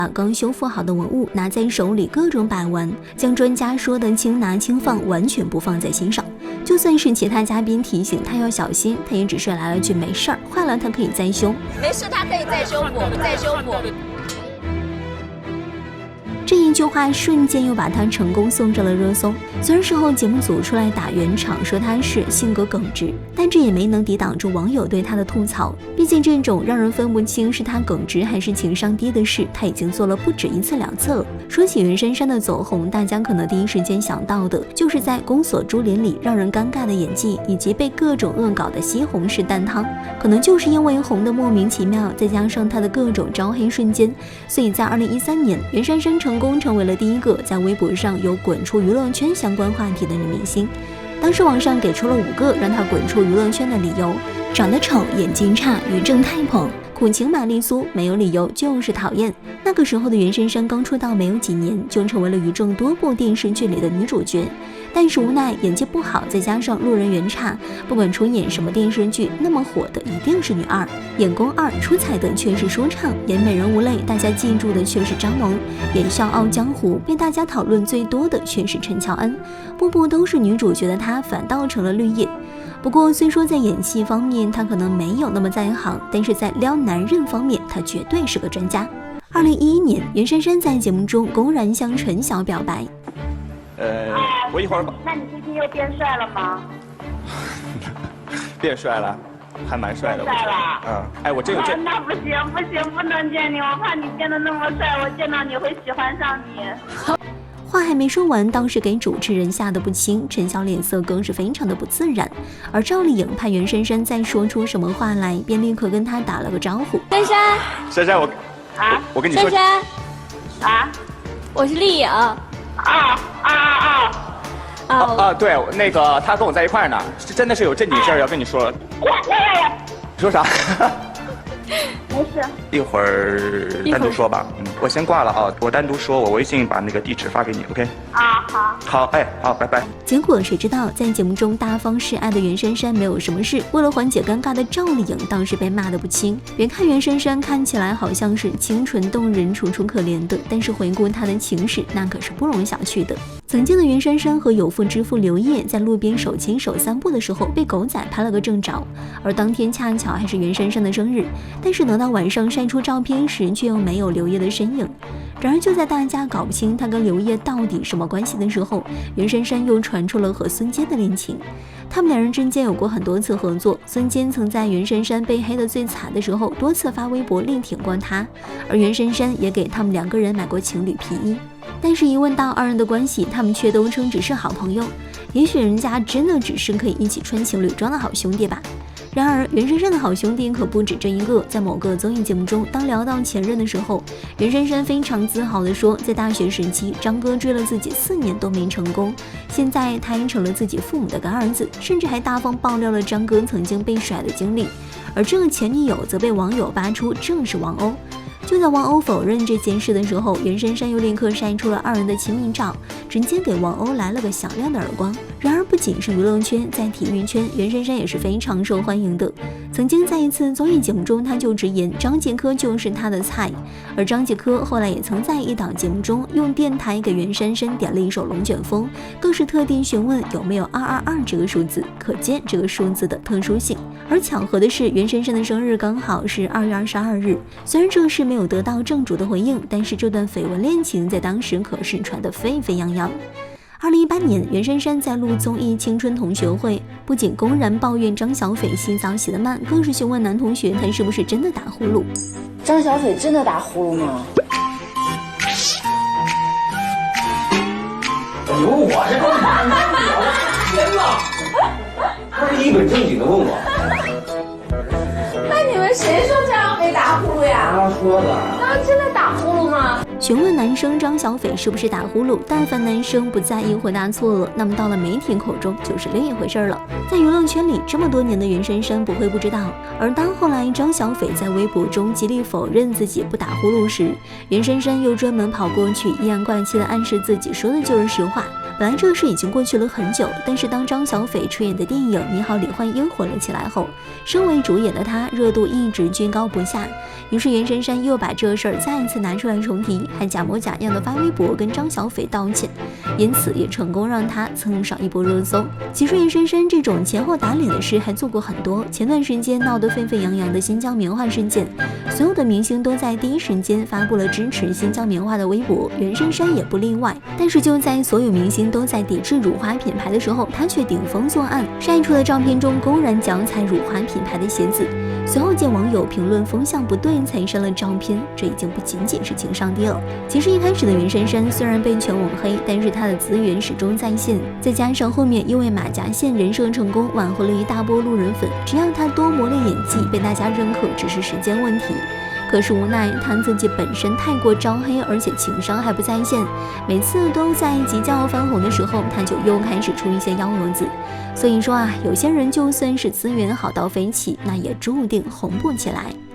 把刚修复好的文物拿在手里各种把玩，将专家说的轻拿轻放完全不放在心上。就算是其他嘉宾提醒他要小心，他也只是来了句没事儿，坏了他可以再修，没事他可以再修补，再修补。这一句话瞬间又把他成功送上了热搜。虽然事后节目组出来打圆场，说他是性格耿直，但这也没能抵挡住网友对他的吐槽。毕竟这种让人分不清是他耿直还是情商低的事，他已经做了不止一次两次了。说起袁姗姗的走红，大家可能第一时间想到的就是在《宫锁珠帘》里让人尴尬的演技，以及被各种恶搞的西红柿蛋汤。可能就是因为红的莫名其妙，再加上他的各种招黑瞬间，所以在2013年，袁姗姗成为了第一个在微博上有滚出娱乐圈相关话题的女明星。当时网上给出了5个让她滚出娱乐圈的理由：长得丑、眼睛差、于正太捧、苦情玛丽苏，没有理由就是讨厌。那个时候的袁姗姗刚出道没有几年，就成为了于正多部电视剧里的女主角。但是无奈演技不好，再加上路人缘差，不管出演什么电视剧，那么火的一定是女二。演宫二出彩的却是舒畅，演美人无泪，大家记住的却是张萌；演笑傲江湖，被大家讨论最多的却是陈乔恩。步步都是女主角的她，反倒成了绿叶。不过虽说在演戏方面她可能没有那么在行，但是在撩男人方面她绝对是个专家。2011年，袁姗姗在节目中公然向陈晓表白。我一会儿。那你最近又变帅了吗？变帅了，还蛮帅的。变帅了。哎，我真有这。那不行不行，不能见你，我怕你变得那么帅，我见到你会喜欢上你。话还没说完，倒是给主持人吓得不轻，陈晓脸色更是非常的不自然。而赵丽颖怕袁姗姗再说出什么话来，便立刻跟她打了个招呼：姗姗，我跟你说，姗姗，我是丽颖。对，那个他跟我在一块呢，真的是有正经事儿要跟你说。说啥？没事，一会儿单独说吧。我先挂了啊，我单独说，我微信把那个地址发给你 ，OK？ 好，好，拜拜。结果谁知道，在节目中大方示爱的袁姗姗没有什么事，为了缓解尴尬的赵丽颖倒是被骂得不轻。别看袁姗姗看起来好像是清纯动人、楚楚可怜的，但是回顾她的情史，那可是不容小觑的。曾经的袁姗姗和有妇之夫刘烨在路边手牵手散步的时候，被狗仔拍了个正着，而当天恰巧还是袁姗姗的生日，但是等到晚上晒出照片时，却又没有刘烨的身影。然而就在大家搞不清他跟刘烨到底什么关系的时候，袁姗姗又传出了和孙坚的恋情。他们两人之间有过很多次合作，孙坚曾在袁姗姗被黑得最惨的时候多次发微博力挺过他，而袁姗姗也给他们2个人买过情侣皮衣。但是一问到2人的关系，他们却都称只是好朋友。也许人家真的只是可以一起穿情侣装的好兄弟吧。然而袁姗姗的好兄弟可不止这一个。在某个综艺节目中，当聊到前任的时候，袁姗姗非常自豪地说，在大学时期张哥追了自己4年都没成功，现在他也成了自己父母的干儿子，甚至还大方爆料了张哥曾经被甩的经历。而这个前女友则被网友扒出正是王鸥。就在王鸥否认这件事的时候，袁姗姗又立刻晒出了2人的亲密照，直接给王鸥来了个响亮的耳光。然而不仅是娱乐圈，在体育圈，袁姗姗也是非常受欢迎的。曾经在一次综艺节目中，他就直言张继科就是他的菜，而张继科后来也曾在一档节目中用电台给袁姗姗点了一首《龙卷风》，更是特地询问有没有222这个数字，可见这个数字的特殊性。而巧合的是，袁姗姗的生日刚好是2月22日。虽然这事没有得到正主的回应，但是这段绯闻恋情在当时可是传得沸沸扬扬。2018年，袁姗姗在录综艺《青春同学会》，不仅公然抱怨张小斐洗澡洗得慢，更是询问男同学他是不是真的打呼噜。张小斐真的打呼噜吗？你问我这干嘛？我天哪！不是一本正经的问我。那你们谁说张小斐打呼噜呀？他说的。那真的打呼噜吗？询问男生张小斐是不是打呼噜，但凡男生不在意回答错了，那么到了媒体口中就是另一回事了。在娱乐圈里这么多年的袁姗姗不会不知道，而当后来张小斐在微博中极力否认自己不打呼噜时，袁姗姗又专门跑过去阴阳怪气的暗示自己说的就是实话，本来这事已经过去了很久，但是当张小斐出演的电影《你好，李焕英》火了起来后，身为主演的她热度一直居高不下。于是袁姗姗又把这事儿再一次拿出来重提，还假模假样的发微博跟张小斐道歉，因此也成功让她蹭上一波热搜。其实袁姗姗这种前后打脸的事还做过很多，前段时间闹得沸沸扬扬的新疆棉花事件，所有的明星都在第一时间发布了支持新疆棉花的微博，袁姗姗也不例外。但是就在所有明星都在抵制辱华品牌的时候，她却顶风作案，晒出的照片中公然脚踩辱华品牌的鞋子。随后见网友评论风向不对才删了照片，这已经不仅仅是情商低了。其实一开始的袁姗姗虽然被全网黑，但是她的资源始终在线，再加上后面因为马甲线人设成功，挽回了一大波路人粉，只要她多磨练演技，被大家认可只是时间问题。可是无奈她自己本身太过招黑，而且情商还不在线，每次都在即将要翻红的时候，她就又开始出一些幺蛾子。所以说啊，有些人就算是资源好到飞起，那也注定红不起来。